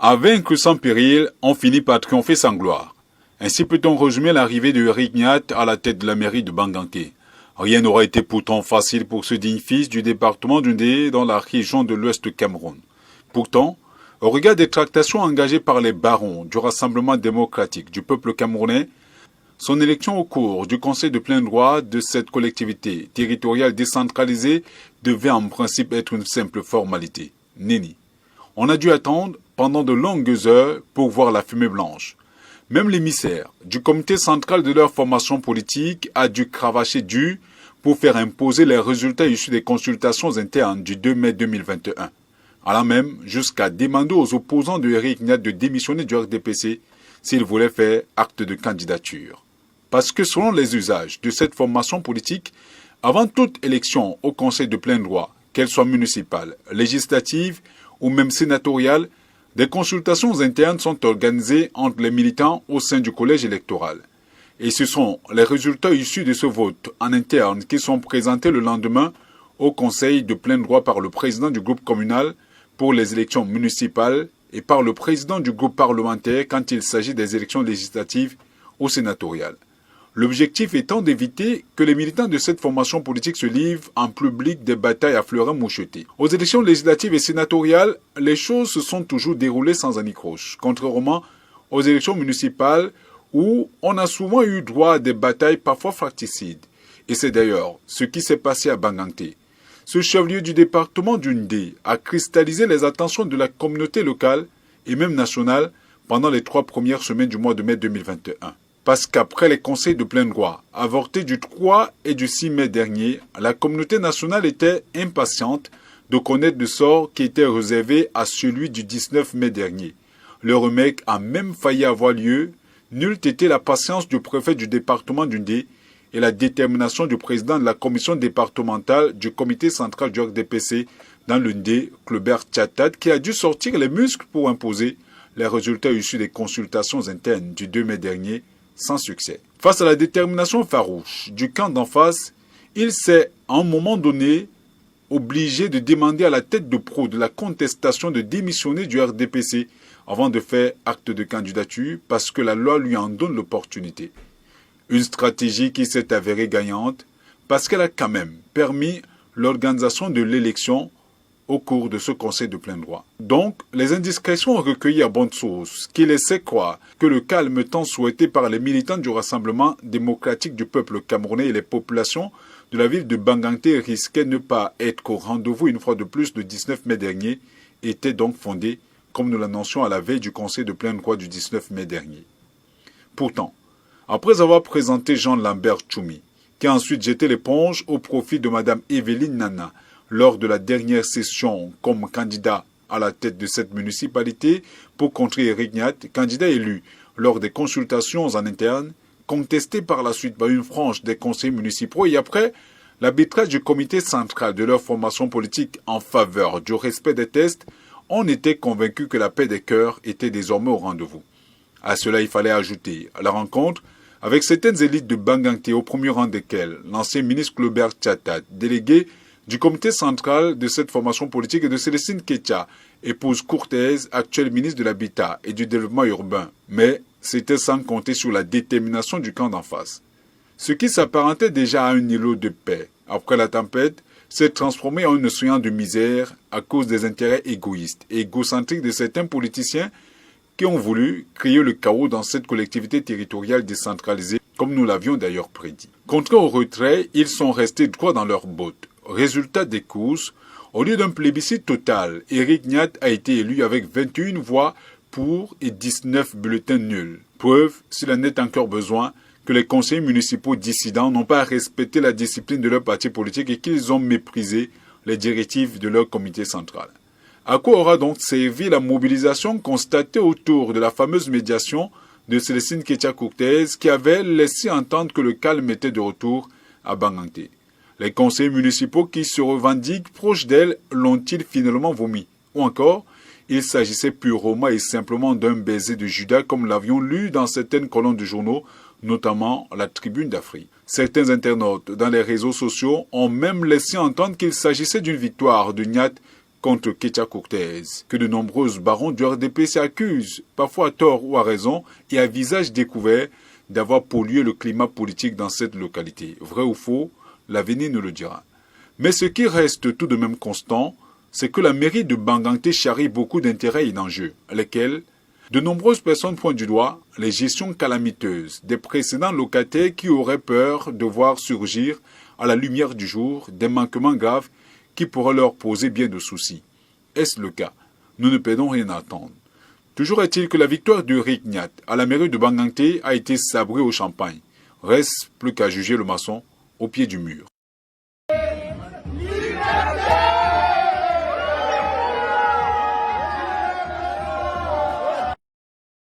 À vaincre sans péril, on finit par triompher sans gloire. Ainsi peut-on résumer l'arrivée de Eric Nyat à la tête de la mairie de Banganké. Rien n'aura été pourtant facile pour ce digne fils du département d'Undé dans la région de l'ouest du Cameroun. Pourtant, au regard des tractations engagées par les barons du Rassemblement démocratique du peuple camerounais, son élection au cours du conseil de plein droit de cette collectivité territoriale décentralisée devait en principe être une simple formalité. Nini. On a dû attendre pendant de longues heures pour voir la fumée blanche. Même l'émissaire du comité central de leur formation politique a dû cravacher dur pour faire imposer les résultats issus des consultations internes du 2 mai 2021. Allant même jusqu'à demander aux opposants de Eric Nyat de démissionner du RDPC s'ils voulaient faire acte de candidature. Parce que selon les usages de cette formation politique, avant toute élection au conseil de plein droit, qu'elle soit municipale, législative ou même sénatoriale, des consultations internes sont organisées entre les militants au sein du collège électoral. Et ce sont les résultats issus de ce vote en interne qui sont présentés le lendemain au conseil de plein droit par le président du groupe communal pour les élections municipales et par le président du groupe parlementaire quand il s'agit des élections législatives ou sénatoriales. L'objectif étant d'éviter que les militants de cette formation politique se livrent en public des batailles à fleurets mouchetés. Aux élections législatives et sénatoriales, les choses se sont toujours déroulées sans anicroche, contrairement aux élections municipales où on a souvent eu droit à des batailles parfois fratricides. Et c'est d'ailleurs ce qui s'est passé à Banganté. Ce chef-lieu du département d'Undé a cristallisé les attentions de la communauté locale et même nationale pendant les 3 premières semaines du mois de mai 2021. Parce qu'après les conseils de plein droit avortés du 3 et du 6 mai dernier, la communauté nationale était impatiente de connaître le sort qui était réservé à celui du 19 mai dernier. Le remake a même failli avoir lieu, n'eût été la patience du préfet du département d'Undé et la détermination du président de la commission départementale du comité central du RDPC dans l'Undé, Clobert Tchatat, qui a dû sortir les muscles pour imposer les résultats issus des consultations internes du 2 mai dernier, sans succès. Face à la détermination farouche du camp d'en face, il s'est, à un moment donné, obligé de demander à la tête de proue de la contestation de démissionner du RDPC avant de faire acte de candidature parce que la loi lui en donne l'opportunité. Une stratégie qui s'est avérée gagnante parce qu'elle a quand même permis l'organisation de l'élection au cours de ce conseil de plein droit. Donc, les indiscrétions recueillies à bonne source qui laissaient croire que le calme tant souhaité par les militants du Rassemblement démocratique du peuple camerounais et les populations de la ville de Banganté risquait ne pas être qu'au rendez-vous une fois de plus le 19 mai dernier était donc fondé, comme nous l'annoncions à la veille du conseil de plein droit du 19 mai dernier. Pourtant, après avoir présenté Jean Lambert Tchoumi, qui a ensuite jeté l'éponge au profit de Mme Evelyne Nana, lors de la dernière session comme candidat à la tête de cette municipalité pour contrer Eric Nyat, candidat élu lors des consultations en interne, contesté par la suite par une frange des conseils municipaux et après l'arbitrage du comité central de leur formation politique en faveur du respect des tests, on était convaincu que la paix des cœurs était désormais au rendez-vous. À cela, il fallait ajouter la rencontre avec certaines élites de Banganté, au premier rang desquelles l'ancien ministre Clobert Tchatat, délégué du comité central de cette formation politique et de Célestine Ketcha, épouse courtaise, actuelle ministre de l'Habitat et du Développement urbain. Mais c'était sans compter sur la détermination du camp d'en face. Ce qui s'apparentait déjà à un îlot de paix, après la tempête, s'est transformé en une océan de misère à cause des intérêts égoïstes et égocentriques de certains politiciens qui ont voulu créer le chaos dans cette collectivité territoriale décentralisée, comme nous l'avions d'ailleurs prédit. Contraires au retrait, ils sont restés droits dans leurs bottes. Résultat des courses, au lieu d'un plébiscite total, Eric Nyat a été élu avec 21 voix pour et 19 bulletins nuls. Preuve, s'il en est encore besoin, que les conseillers municipaux dissidents n'ont pas respecté la discipline de leur parti politique et qu'ils ont méprisé les directives de leur comité central. À quoi aura donc servi la mobilisation constatée autour de la fameuse médiation de Célestine Ketcha-Courtez qui avait laissé entendre que le calme était de retour à Banganté? Les conseillers municipaux qui se revendiquent proches d'elle l'ont-ils finalement vomi? Ou encore, il s'agissait purement et simplement d'un baiser de Judas comme l'avions lu dans certaines colonnes de journaux, notamment la Tribune d'Afrique. Certains internautes dans les réseaux sociaux ont même laissé entendre qu'il s'agissait d'une victoire de Nyat contre Ketia Cortez, que de nombreux barons du RDP s'accusent, parfois à tort ou à raison, et à visage découvert, d'avoir pollué le climat politique dans cette localité. Vrai ou faux, l'avenir nous le dira. Mais ce qui reste tout de même constant, c'est que la mairie de Banganté charrie beaucoup d'intérêts et d'enjeux, lesquels de nombreuses personnes pointent du doigt les gestions calamiteuses des précédents locataires qui auraient peur de voir surgir à la lumière du jour des manquements graves qui pourraient leur poser bien de soucis. Est-ce le cas? Nous ne perdons rien à attendre. Toujours est-il que la victoire de Rignat à la mairie de Banganté a été sabrée au champagne. Reste plus qu'à juger le maçon au pied du mur.